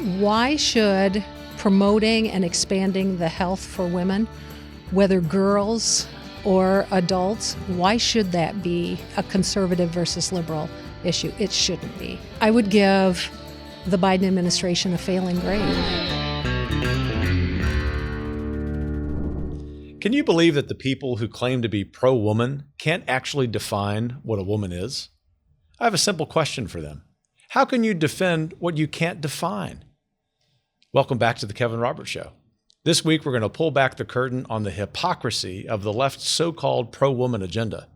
Why should promoting and expanding the health for women, whether girls or adults, why should that be a conservative versus liberal issue? It shouldn't be. I would give the Biden administration a failing grade. Can you believe that the people who claim to be pro-woman can't actually define what a woman is? I have a simple question for them. How can you defend what you can't define? Welcome back to the Kevin Roberts Show. This week, we're going to pull back the curtain on the hypocrisy of the left's so-called pro-woman agenda.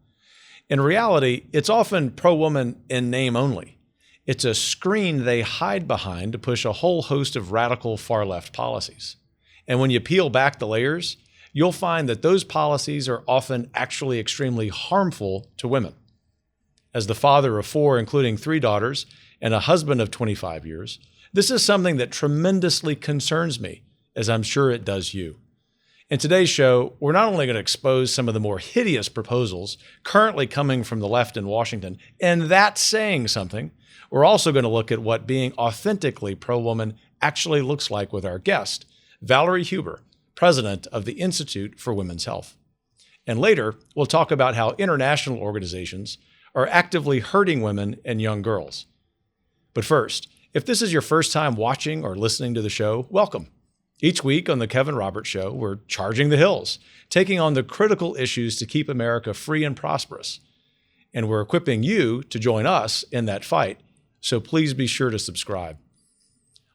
In reality, it's often pro-woman in name only. It's a screen they hide behind to push a whole host of radical far-left policies. And when you peel back the layers, you'll find that those policies are often actually extremely harmful to women. As the father of 4, including 3 daughters, and a husband of 25 years, this is something that tremendously concerns me, as I'm sure it does you. In today's show, we're not only going to expose some of the more hideous proposals currently coming from the left in Washington, and that's saying something, we're also going to look at what being authentically pro-woman actually looks like with our guest, Valerie Huber, president of the Institute for Women's Health. And later, we'll talk about how international organizations are actively hurting women and young girls. But first, if this is your first time watching or listening to the show, welcome. Each week on the Kevin Roberts Show, we're charging the hills, taking on the critical issues to keep America free and prosperous. And we're equipping you to join us in that fight, so please be sure to subscribe.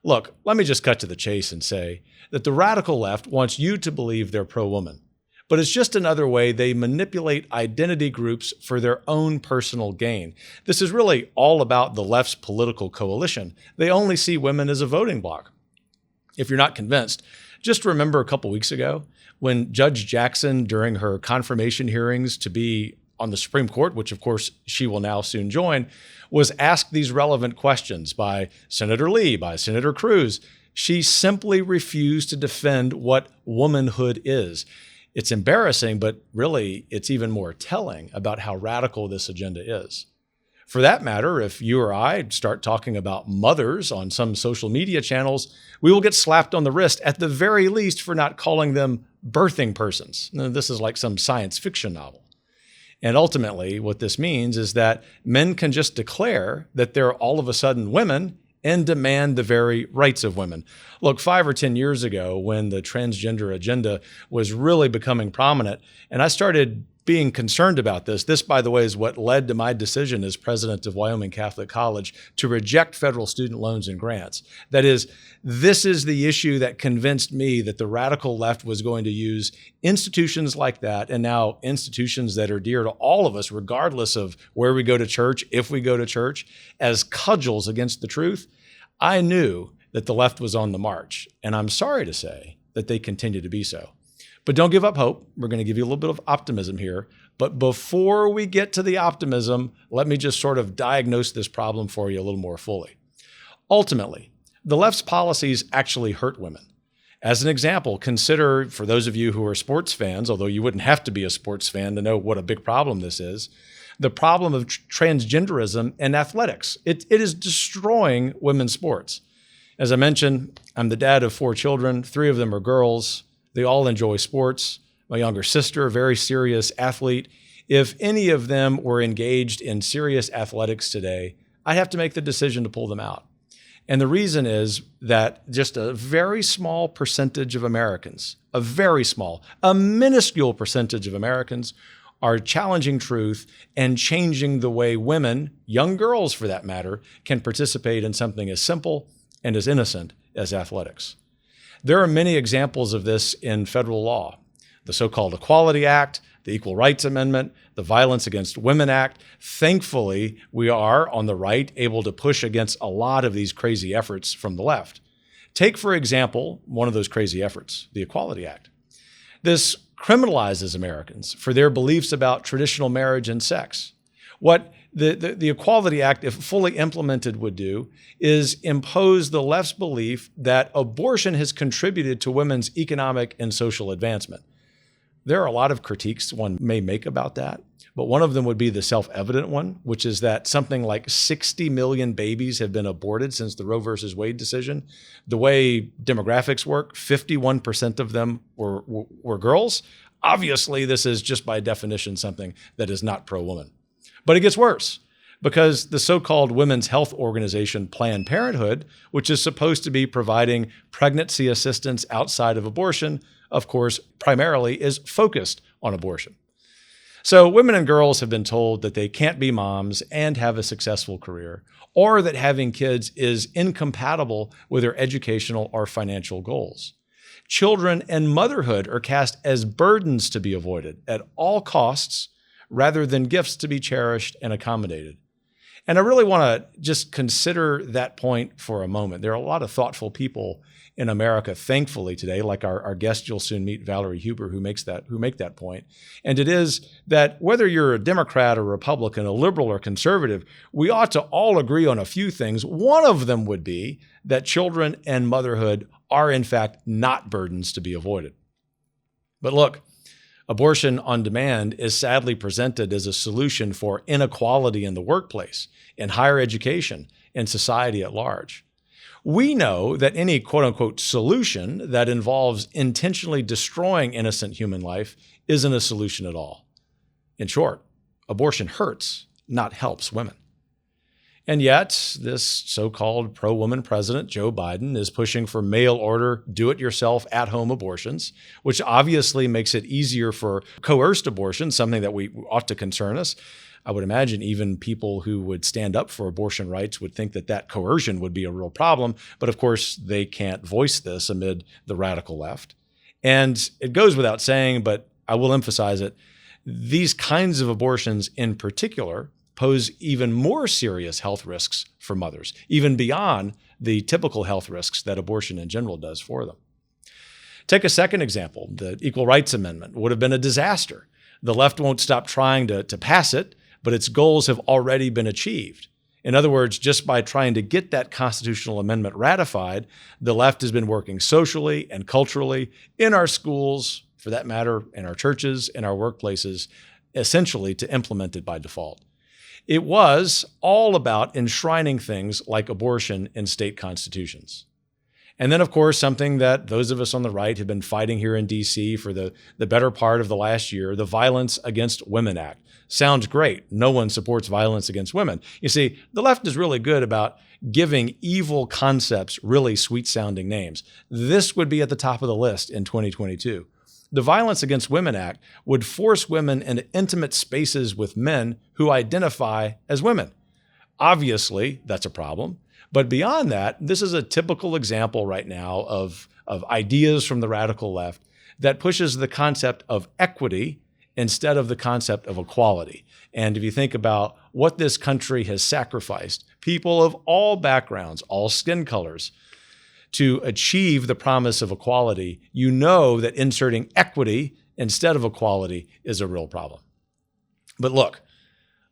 Look, let me just cut to the chase and say that the radical left wants you to believe they're pro-woman, but it's just another way they manipulate identity groups for their own personal gain. This is really all about the left's political coalition. They only see women as a voting bloc. If you're not convinced, just remember a couple weeks ago when Judge Jackson, during her confirmation hearings to be on the Supreme Court, which of course she will now soon join, was asked these relevant questions by Senator Lee, by Senator Cruz. She simply refused to defend what womanhood is. It's embarrassing, but really it's even more telling about how radical this agenda is. For that matter, if you or I start talking about mothers on some social media channels, we will get slapped on the wrist at the very least for not calling them birthing persons. Now, this is like some science fiction novel. And ultimately, what this means is that men can just declare that they're all of a sudden women and demand the very rights of women. Look, 5 or 10 years ago, when the transgender agenda was really becoming prominent, and I started being concerned about this, by the way, is what led to my decision as president of Wyoming Catholic College to reject federal student loans and grants. That is, this is the issue that convinced me that the radical left was going to use institutions like that, and now institutions that are dear to all of us, regardless of where we go to church, if we go to church, as cudgels against the truth. I knew that the left was on the march, and I'm sorry to say that they continue to be so. But don't give up hope. We're going to give you a little bit of optimism here. But before we get to the optimism, let me just sort of diagnose this problem for you a little more fully. Ultimately, the left's policies actually hurt women. As an example, consider, for those of you who are sports fans, although you wouldn't have to be a sports fan to know what a big problem this is, the problem of transgenderism in athletics. It is destroying women's sports. As I mentioned, I'm the dad of 4 children. 3 of them are girls. They all enjoy sports. My younger sister, a very serious athlete. If any of them were engaged in serious athletics today, I'd have to make the decision to pull them out. And the reason is that just a very small percentage of Americans, a minuscule percentage of Americans are challenging truth and changing the way women, young girls for that matter, can participate in something as simple and as innocent as athletics. There are many examples of this in federal law. The so-called Equality Act, the Equal Rights Amendment, the Violence Against Women Act. Thankfully, we are, on the right, able to push against a lot of these crazy efforts from the left. Take, for example, one of those crazy efforts, the Equality Act. This criminalizes Americans for their beliefs about traditional marriage and sex. What the Equality Act, if fully implemented, would do is impose the left's belief that abortion has contributed to women's economic and social advancement. There are a lot of critiques one may make about that, but one of them would be the self-evident one, which is that something like 60 million babies have been aborted since the Roe versus Wade decision. The way demographics work, 51% of them were girls. Obviously, this is just by definition something that is not pro-woman. But it gets worse, because the so-called women's health organization Planned Parenthood, which is supposed to be providing pregnancy assistance outside of abortion, of course, primarily is focused on abortion. So women and girls have been told that they can't be moms and have a successful career, or that having kids is incompatible with their educational or financial goals. Children and motherhood are cast as burdens to be avoided at all costs, rather than gifts to be cherished and accommodated. And I really want to just consider that point for a moment. There are a lot of thoughtful people in America, thankfully, today, like our guest you'll soon meet, Valerie Huber, who make that point. And it is that whether you're a Democrat or Republican, a liberal or conservative, we ought to all agree on a few things. One of them would be that children and motherhood are, in fact, not burdens to be avoided. But look, abortion on demand is sadly presented as a solution for inequality in the workplace, in higher education, in society at large. We know that any quote-unquote solution that involves intentionally destroying innocent human life isn't a solution at all. In short, abortion hurts, not helps women. And yet, this so-called pro-woman president, Joe Biden, is pushing for mail-order, do-it-yourself, at-home abortions, which obviously makes it easier for coerced abortion, something that we ought to concern us. I would imagine even people who would stand up for abortion rights would think that that coercion would be a real problem. But of course, they can't voice this amid the radical left. And it goes without saying, but I will emphasize it, these kinds of abortions in particular pose even more serious health risks for mothers, even beyond the typical health risks that abortion in general does for them. Take a second example. The Equal Rights Amendment would have been a disaster. The left won't stop trying to pass it, but its goals have already been achieved. In other words, just by trying to get that constitutional amendment ratified, the left has been working socially and culturally in our schools, for that matter, in our churches, in our workplaces, essentially to implement it by default. It was all about enshrining things like abortion in state constitutions. And then, of course, something that those of us on the right have been fighting here in D.C. for the better part of the last year, the Violence Against Women Act. Sounds great. No one supports violence against women. You see, the left is really good about giving evil concepts really sweet-sounding names. This would be at the top of the list in 2022. The Violence Against Women Act would force women into intimate spaces with men who identify as women. Obviously, that's a problem. But beyond that, this is a typical example right now of ideas from the radical left that pushes the concept of equity instead of the concept of equality. And if you think about what this country has sacrificed, people of all backgrounds, all skin colors, to achieve the promise of equality, you know that inserting equity instead of equality is a real problem. But look,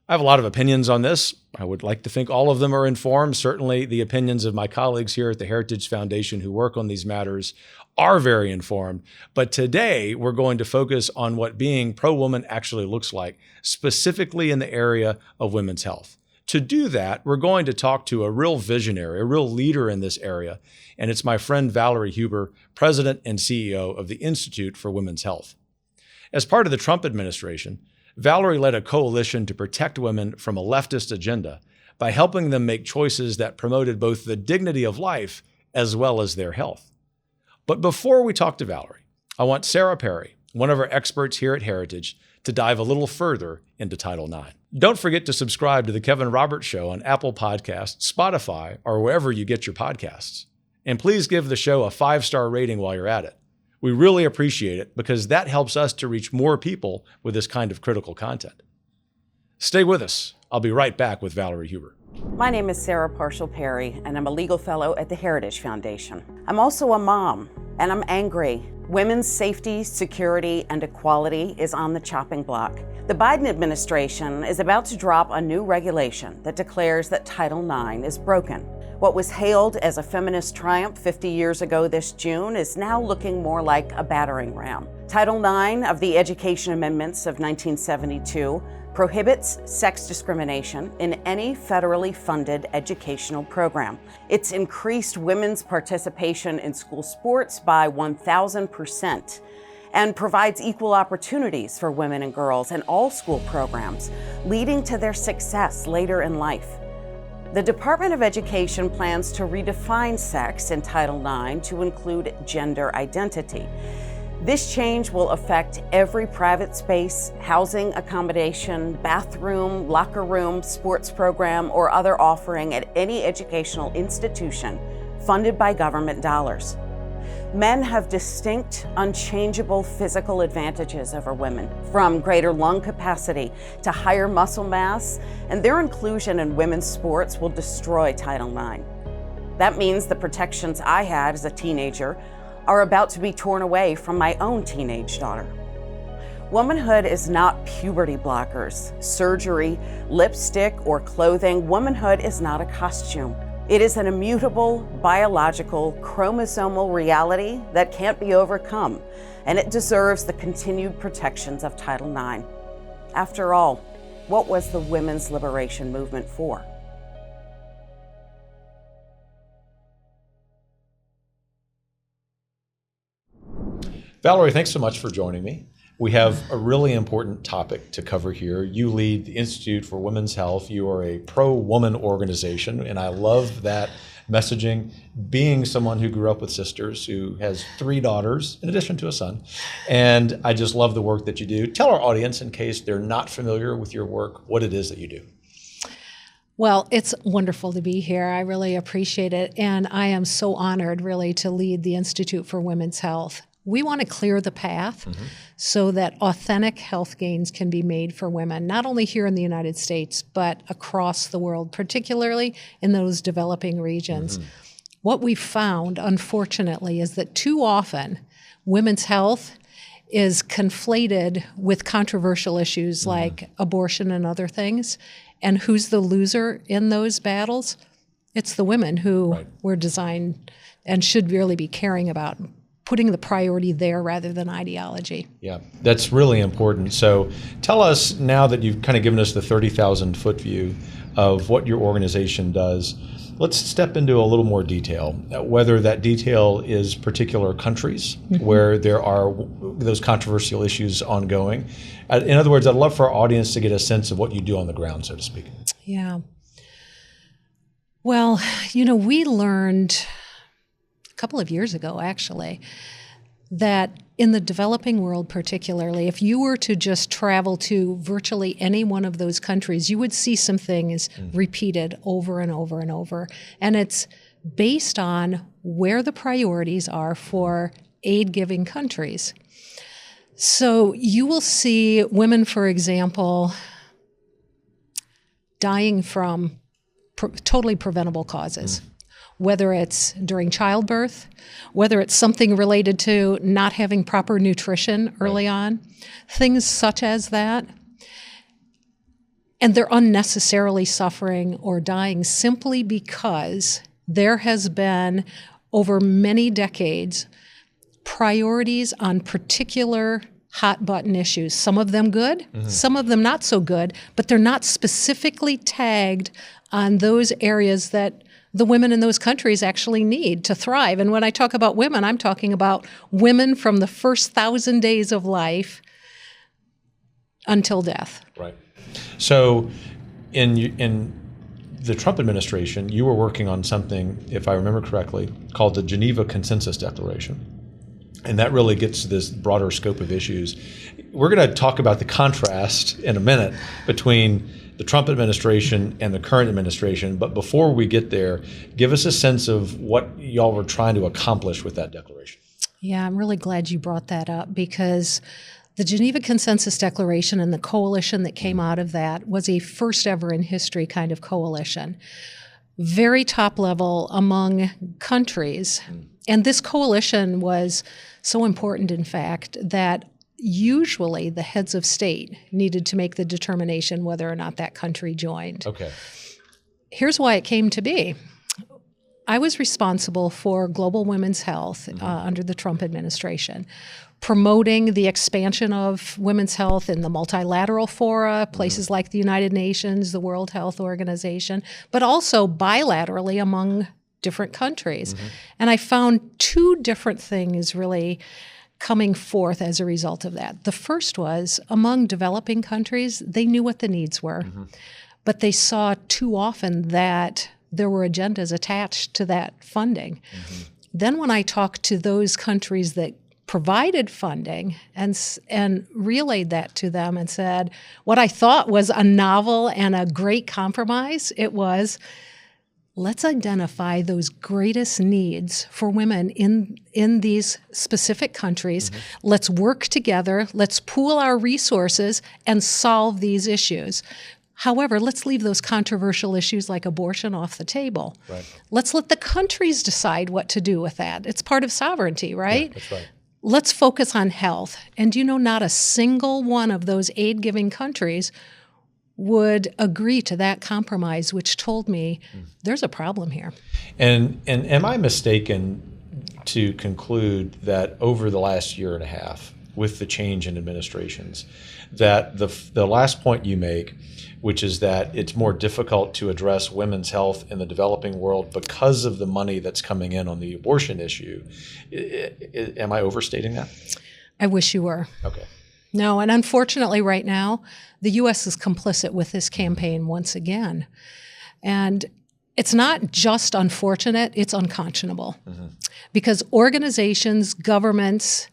I have a lot of opinions on this. I would like to think all of them are informed. Certainly the opinions of my colleagues here at the Heritage Foundation who work on these matters are very informed. But today we're going to focus on what being pro-woman actually looks like, specifically in the area of women's health. To do that, we're going to talk to a real visionary, a real leader in this area, and it's my friend Valerie Huber, President and CEO of the Institute for Women's Health. As part of the Trump administration, Valerie led a coalition to protect women from a leftist agenda by helping them make choices that promoted both the dignity of life as well as their health. But before we talk to Valerie, I want Sarah Perry, one of our experts here at Heritage, to dive a little further into Title IX. Don't forget to subscribe to The Kevin Roberts Show on Apple Podcasts, Spotify, or wherever you get your podcasts. And please give the show a 5-star rating while you're at it. We really appreciate it because that helps us to reach more people with this kind of critical content. Stay with us. I'll be right back with Valerie Huber. My name is Sarah Parshall Perry, and I'm a legal fellow at the Heritage Foundation. I'm also a mom, and I'm angry. Women's safety, security, and equality is on the chopping block. The Biden administration is about to drop a new regulation that declares that Title IX is broken. What was hailed as a feminist triumph 50 years ago this June is now looking more like a battering ram. Title IX of the Education Amendments of 1972 prohibits sex discrimination in any federally funded educational program. It's increased women's participation in school sports by 1,000% and provides equal opportunities for women and girls in all school programs, leading to their success later in life. The Department of Education plans to redefine sex in Title IX to include gender identity. This change will affect every private space, housing accommodation, bathroom, locker room, sports program, or other offering at any educational institution funded by government dollars. Men have distinct, unchangeable physical advantages over women, from greater lung capacity to higher muscle mass, and their inclusion in women's sports will destroy Title IX. That means the protections I had as a teenager are about to be torn away from my own teenage daughter. Womanhood is not puberty blockers, surgery, lipstick, or clothing. Womanhood is not a costume. It is an immutable, biological, chromosomal reality that can't be overcome, and it deserves the continued protections of Title IX. After all, what was the women's liberation movement for? Valerie, thanks so much for joining me. We have a really important topic to cover here. You lead the Institute for Women's Health. You are a pro-woman organization, and I love that messaging. Being someone who grew up with sisters, who has 3 daughters, in addition to a son, and I just love the work that you do. Tell our audience, in case they're not familiar with your work, what it is that you do. Well, it's wonderful to be here. I really appreciate it, and I am so honored, really, to lead the Institute for Women's Health. We want to clear the path so that authentic health gains can be made for women, not only here in the United States, but across the world, particularly in those developing regions. What we've found, unfortunately, is that too often women's health is conflated with controversial issues like abortion and other things. And who's the loser in those battles? It's the women who were designed and should really be caring about putting the priority there rather than ideology. Yeah, that's really important. So tell us, now that you've kind of given us the 30,000 foot view of what your organization does, let's step into a little more detail, whether that detail is particular countries where there are those controversial issues ongoing. In other words, I'd love for our audience to get a sense of what you do on the ground, so to speak. Yeah. Well, we learned a couple of years ago, actually, that in the developing world particularly, if you were to just travel to virtually any one of those countries, you would see some things repeated over and over and over. And it's based on where the priorities are for aid-giving countries. So you will see women, for example, dying from totally preventable causes. Whether it's during childbirth, whether it's something related to not having proper nutrition early on, things such as that. And they're unnecessarily suffering or dying simply because there has been, over many decades, priorities on particular hot button issues. Some of them good, some of them not so good, but they're not specifically tagged on those areas that the women in those countries actually need to thrive. And when I talk about women, I'm talking about women from the first 1,000 days of life until death. Right. So in the Trump administration, you were working on something, if I remember correctly, called the Geneva Consensus Declaration. And that really gets to this broader scope of issues. We're going to talk about the contrast in a minute between the Trump administration and the current administration. But before we get there, give us a sense of what y'all were trying to accomplish with that declaration. Yeah, I'm really glad you brought that up, because the Geneva Consensus Declaration and the coalition that came out of that was a first ever in history kind of coalition. Very top level among countries. And this coalition was so important, in fact, that usually the heads of state needed to make the determination whether or not that country joined. Okay. Here's why it came to be. I was responsible for global women's health under the Trump administration, promoting the expansion of women's health in the multilateral fora, places like the United Nations, the World Health Organization, but also bilaterally among different countries. And I found two different things really coming forth as a result of that. The first was, among developing countries, they knew what the needs were, but they saw too often that there were agendas attached to that funding. Then when I talked to those countries that provided funding and relayed that to them and said, what I thought was a novel and a great compromise, it was, let's identify those greatest needs for women in these specific countries. Let's work together. Let's pool our resources and solve these issues. However, let's leave those controversial issues like abortion off the table. Right. Let's let the countries decide what to do with that. It's part of sovereignty, right? Yeah, that's right. Let's focus on health. And not a single one of those aid-giving countries would agree to that compromise, which told me there's a problem here. And am I mistaken to conclude that over the last year and a half, with the change in administrations, that the last point you make, which is that it's more difficult to address women's health in the developing world because of the money that's coming in on the abortion issue, am I overstating that? I wish you were. Okay. No, and unfortunately right now, the U.S. is complicit with this campaign once again. And it's not just unfortunate, it's unconscionable. Because organizations, governments,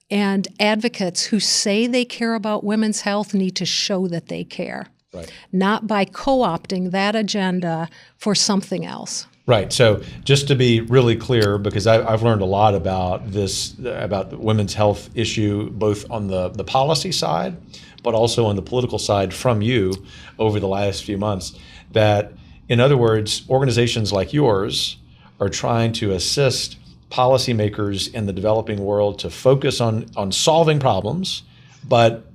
and advocates who say they care about women's health need to show that they care. Right. Not by co-opting that agenda for something else. Right. So just to be really clear, because I've learned a lot about this, about the women's health issue, both on the policy side, but also on the political side from you over the last few months, that in other words, organizations like yours are trying to assist policymakers in the developing world to focus on solving problems, but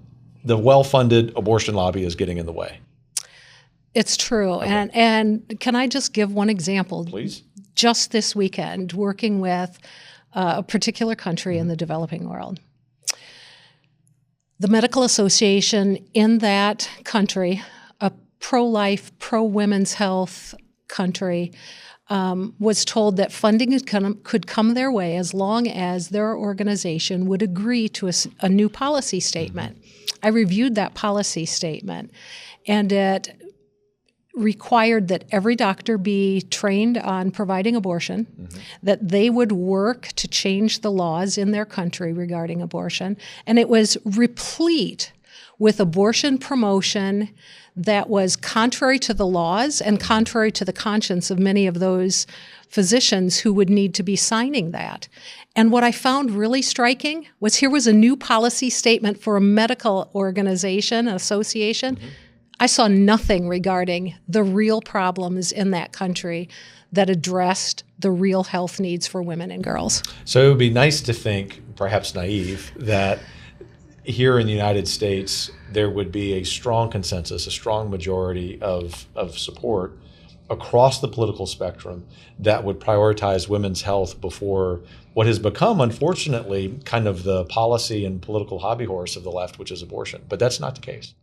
the well-funded abortion lobby is getting in the way. It's true. Okay. And can I just give one example? Please. Just this weekend, working with a particular country in the developing world. The medical association in that country, a pro-life, pro-women's health country, was told that funding could come their way as long as their organization would agree to a new policy statement. I reviewed that policy statement, and it required that every doctor be trained on providing abortion, that they would work to change the laws in their country regarding abortion, and it was replete with abortion promotion that was contrary to the laws and contrary to the conscience of many of those physicians who would need to be signing that. And what I found really striking was here was a new policy statement for a medical organization, an association. I saw nothing regarding the real problems in that country that addressed the real health needs for women and girls. So it would be nice to think, perhaps naive, that here in the United States, there would be a strong consensus, a strong majority of support across the political spectrum that would prioritize women's health before what has become, unfortunately, kind of the policy and political hobby horse of the left, which is abortion. But that's not the case.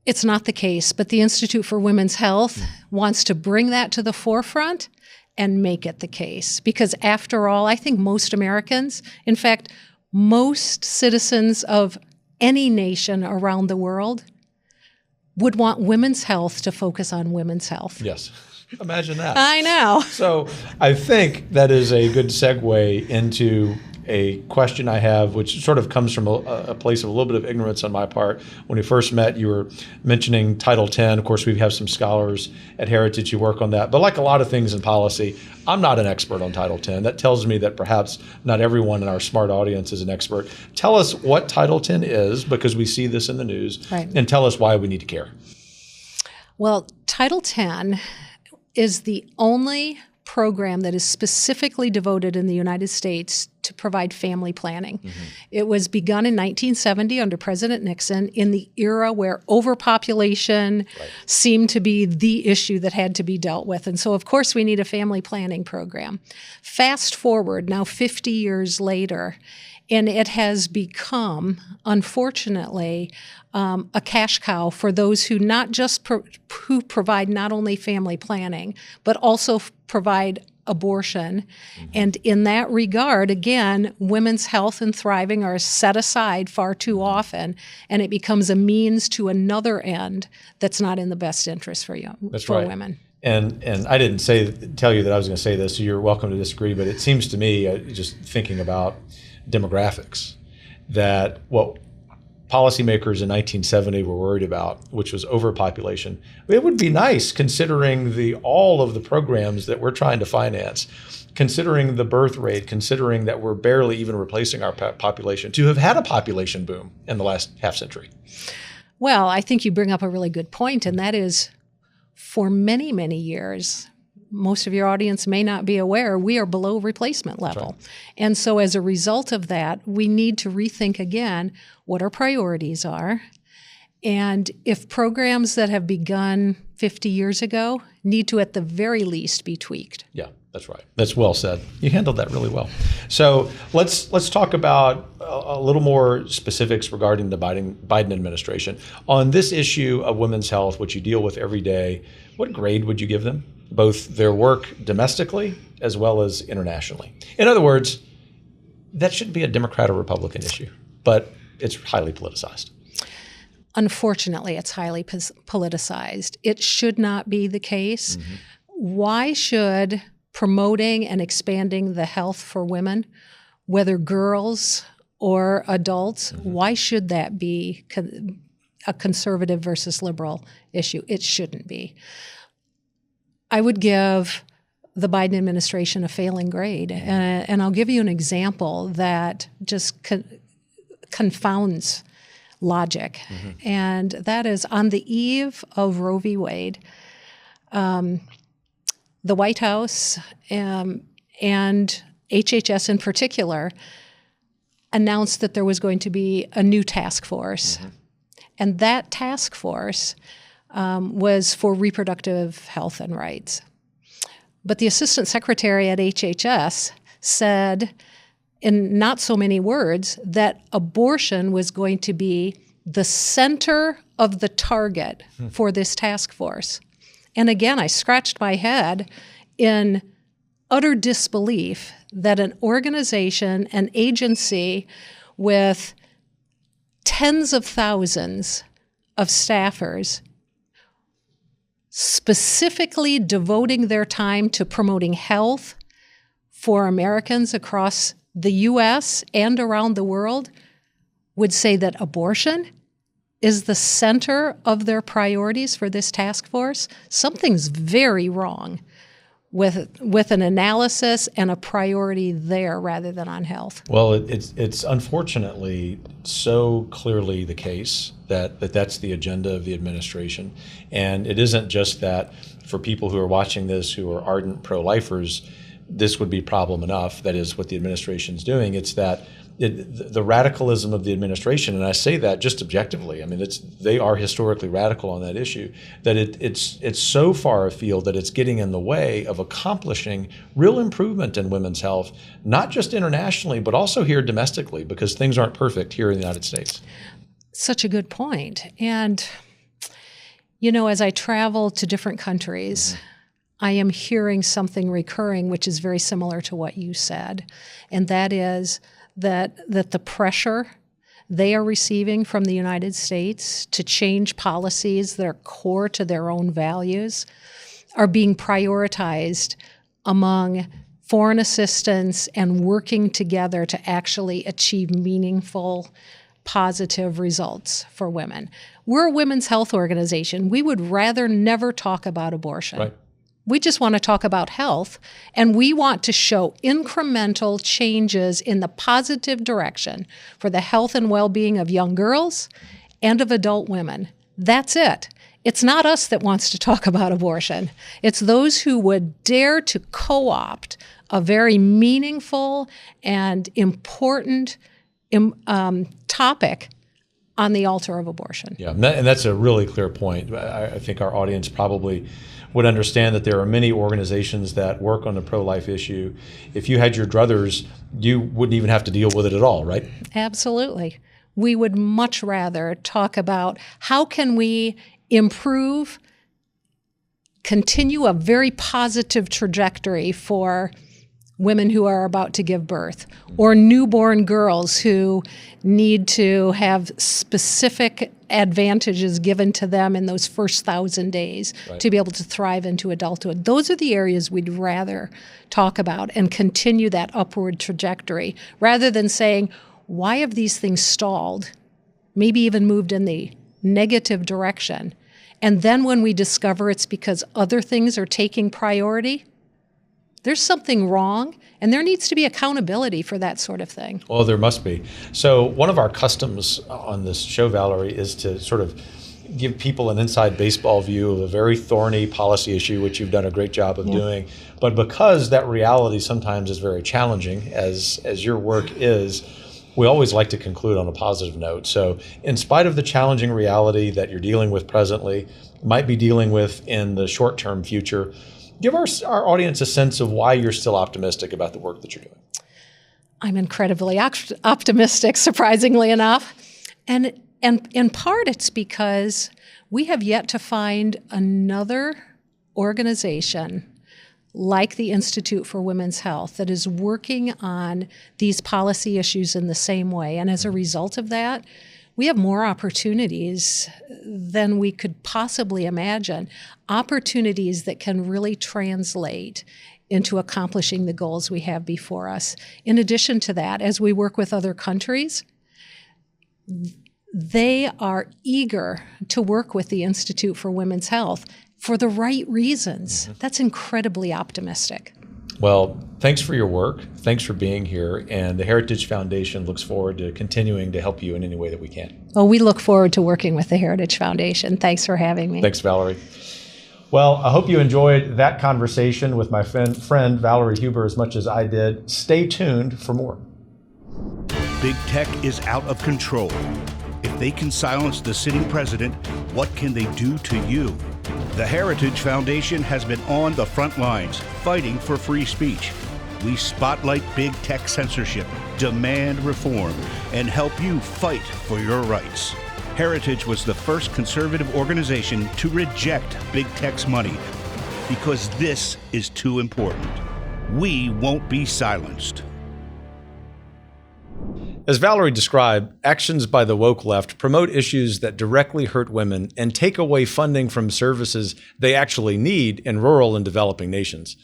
It's not the case, but the Institute for Women's Health wants to bring that to the forefront and make it the case. Because after all, I think most Americans, in fact, most citizens of any nation around the world would want women's health to focus on women's health. Yes. Imagine that. I know. So I think that is a good segue into a question I have, which sort of comes from a place of a little bit of ignorance on my part. When we first met, you were mentioning Title X. Of course, we have some scholars at Heritage who work on that. But like a lot of things in policy, I'm not an expert on Title X. That tells me that perhaps not everyone in our smart audience is an expert. Tell us what Title X is, because we see this in the news, right, and tell us why we need to care. Well, Title X is the only program that is specifically devoted in the United States to provide family planning. Mm-hmm. It was begun in 1970 under President Nixon in the era where overpopulation seemed to be the issue that had to be dealt with. And so, of course, we need a family planning program. Fast forward now 50 years later, and it has become, unfortunately, a cash cow for those who not just who provide not only family planning, but also provide abortion. Mm-hmm. And in that regard, again, women's health and thriving are set aside far too often, and it becomes a means to another end that's not in the best interest for women. And I didn't tell you that I was going to say this, so you're welcome to disagree, but it seems to me, just thinking about demographics, that what policymakers in 1970 were worried about, which was overpopulation, it would be nice, considering all of the programs that we're trying to finance, considering the birth rate, considering that we're barely even replacing our population, to have had a population boom in the last half century. Well, I think you bring up a really good point, and that is, for many, many years, most of your audience may not be aware, we are below replacement level. Right. And so as a result of that, we need to rethink again what our priorities are. And if programs that have begun 50 years ago need to, at the very least, be tweaked. Yeah, that's right. That's well said. You handled that really well. So let's talk about a little more specifics regarding the Biden administration. On this issue of women's health, which you deal with every day, what grade would you give them? Both their work domestically as well as internationally. In other words, that shouldn't be a Democrat or Republican issue, but it's highly politicized. Unfortunately, it's highly politicized. It should not be the case. Mm-hmm. Why should promoting and expanding the health for women, whether girls or adults, mm-hmm. why should that be a conservative versus liberal issue? It shouldn't be. I would give the Biden administration a failing grade. And I'll give you an example that just confounds logic. Mm-hmm. And that is, on the eve of Roe v. Wade, the White House and HHS in particular announced that there was going to be a new task force. Mm-hmm. And that task force was for reproductive health and rights. But the assistant secretary at HHS said, in not so many words, that abortion was going to be the center of the target for this task force. And again, I scratched my head in utter disbelief that an organization, an agency with tens of thousands of staffers specifically devoting their time to promoting health for Americans across the U.S. and around the world would say that abortion is the center of their priorities for this task force. Something's very wrong with an analysis and a priority there rather than on health. Well, it's unfortunately so clearly the case that that's the agenda of the administration. And it isn't just that for people who are watching this who are ardent pro-lifers, this would be problem enough. That is what the administration's doing. It's that the radicalism of the administration, and I say that just objectively, I mean, they are historically radical on that issue, that it's so far afield that it's getting in the way of accomplishing real improvement in women's health, not just internationally, but also here domestically, because things aren't perfect here in the United States. Such a good point. And, you know, as I travel to different countries, mm-hmm. I am hearing something recurring, which is very similar to what you said, and that is that the pressure they are receiving from the United States to change policies that are core to their own values are being prioritized among foreign assistance and working together to actually achieve meaningful, positive results for women. We're a women's health organization. We would rather never talk about abortion. Right. We just want to talk about health, and we want to show incremental changes in the positive direction for the health and well-being of young girls and of adult women. That's it. It's not us that wants to talk about abortion. It's those who would dare to co-opt a very meaningful and important topic on the altar of abortion. Yeah, and that's a really clear point. I think our audience probably would understand that there are many organizations that work on the pro-life issue. If you had your druthers, you wouldn't even have to deal with it at all, right? Absolutely. We would much rather talk about how can we improve, continue a very positive trajectory for women who are about to give birth, or newborn girls who need to have specific advantages given to them in those first 1,000 days to be able to thrive into adulthood. Those are the areas we'd rather talk about and continue that upward trajectory, rather than saying, why have these things stalled, maybe even moved in the negative direction? And then when we discover it's because other things are taking priority, there's something wrong, and there needs to be accountability for that sort of thing. Well, there must be. So one of our customs on this show, Valerie, is to sort of give people an inside baseball view of a very thorny policy issue, which you've done a great job of doing. But because that reality sometimes is very challenging, as your work is, we always like to conclude on a positive note. So in spite of the challenging reality that you're dealing with presently, might be dealing with in the short-term future, give our audience a sense of why you're still optimistic about the work that you're doing. I'm incredibly optimistic, surprisingly enough. And in part, it's because we have yet to find another organization like the Institute for Women's Health that is working on these policy issues in the same way. And as a result of that, we have more opportunities than we could possibly imagine, opportunities that can really translate into accomplishing the goals we have before us. In addition to that, as we work with other countries, they are eager to work with the Institute for Women's Health for the right reasons. That's incredibly optimistic. Well, thanks for your work. Thanks for being here. And the Heritage Foundation looks forward to continuing to help you in any way that we can. Well, we look forward to working with the Heritage Foundation. Thanks for having me. Thanks, Valerie. Well, I hope you enjoyed that conversation with my friend Valerie Huber as much as I did. Stay tuned for more. Big tech is out of control. If they can silence the sitting president, what can they do to you? The Heritage Foundation has been on the front lines, fighting for free speech. We spotlight big tech censorship, demand reform, and help you fight for your rights. Heritage was the first conservative organization to reject big tech's money because this is too important. We won't be silenced. As Valerie described, actions by the woke left promote issues that directly hurt women and take away funding from services they actually need in rural and developing nations.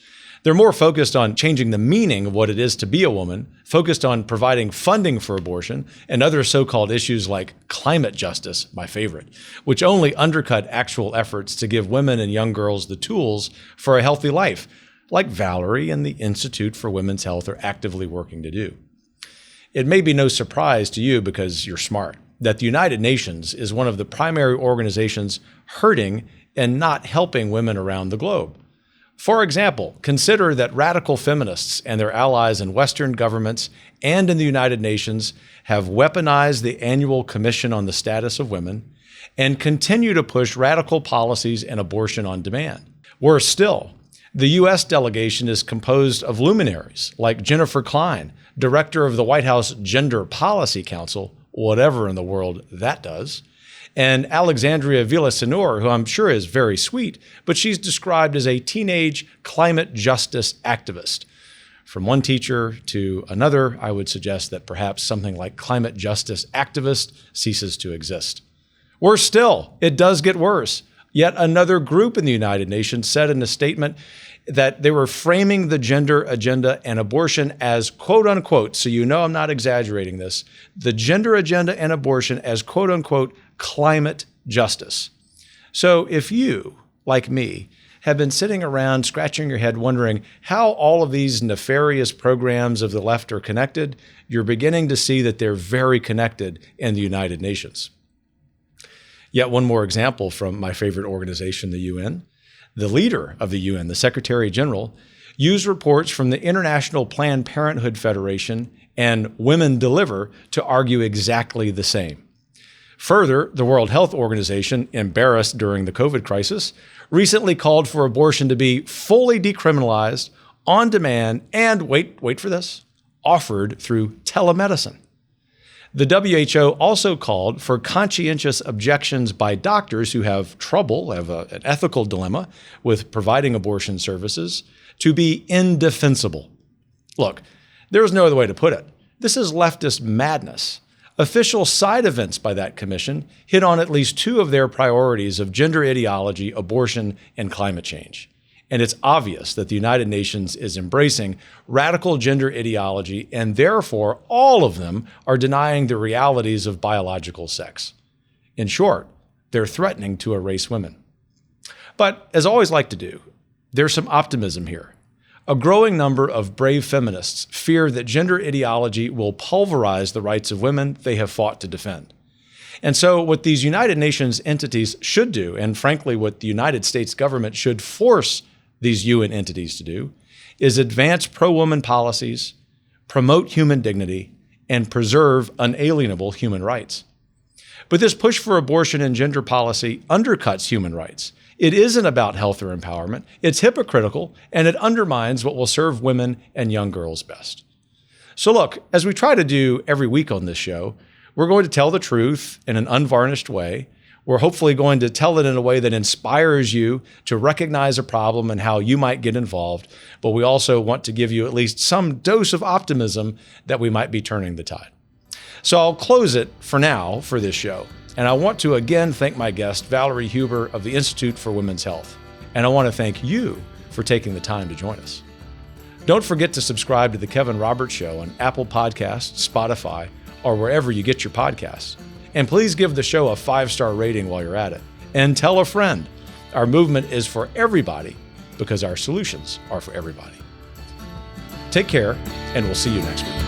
They're more focused on changing the meaning of what it is to be a woman, focused on providing funding for abortion, and other so-called issues like climate justice, my favorite, which only undercut actual efforts to give women and young girls the tools for a healthy life, like Valerie and the Institute for Women's Health are actively working to do. It may be no surprise to you, because you're smart, that the United Nations is one of the primary organizations hurting and not helping women around the globe. For example, consider that radical feminists and their allies in Western governments and in the United Nations have weaponized the annual Commission on the Status of Women and continue to push radical policies and abortion on demand. Worse still, the U.S. delegation is composed of luminaries like Jennifer Klein, director of the White House Gender Policy Council, whatever in the world that does, and Alexandria Villasenor, who I'm sure is very sweet, but she's described as a teenage climate justice activist. From one teacher to another, I would suggest that perhaps something like climate justice activist ceases to exist. Worse still, it does get worse. Yet another group in the United Nations said in a statement that they were framing the gender agenda and abortion as, quote unquote, so you know I'm not exaggerating this, the gender agenda and abortion as, quote unquote, climate justice. So if you, like me, have been sitting around scratching your head wondering how all of these nefarious programs of the left are connected, you're beginning to see that they're very connected in the United Nations. Yet one more example from my favorite organization, the UN. The leader of the UN, the Secretary General, used reports from the International Planned Parenthood Federation and Women Deliver to argue exactly the same. Further, the World Health Organization, embarrassed during the COVID crisis, recently called for abortion to be fully decriminalized, on demand, and wait for this, offered through telemedicine. The WHO also called for conscientious objections by doctors who have an ethical dilemma with providing abortion services to be indefensible. Look, there is no other way to put it. This is leftist madness. Official side events by that commission hit on at least two of their priorities of gender ideology, abortion, and climate change. And it's obvious that the United Nations is embracing radical gender ideology, and therefore all of them are denying the realities of biological sex. In short, they're threatening to erase women. But as I always like to do, there's some optimism here. A growing number of brave feminists fear that gender ideology will pulverize the rights of women they have fought to defend. And so what these United Nations entities should do, and frankly what the United States government should force these UN entities to do, is advance pro-woman policies, promote human dignity, and preserve unalienable human rights. But this push for abortion and gender policy undercuts human rights. It isn't about health or empowerment. It's hypocritical, and it undermines what will serve women and young girls best. So look, as we try to do every week on this show, we're going to tell the truth in an unvarnished way. We're hopefully going to tell it in a way that inspires you to recognize a problem and how you might get involved. But we also want to give you at least some dose of optimism that we might be turning the tide. So I'll close it for now for this show. And I want to again thank my guest, Valerie Huber of the Institute for Women's Health. And I want to thank you for taking the time to join us. Don't forget to subscribe to The Kevin Roberts Show on Apple Podcasts, Spotify, or wherever you get your podcasts. And please give the show a 5-star rating while you're at it. And tell a friend. Our movement is for everybody because our solutions are for everybody. Take care, and we'll see you next week.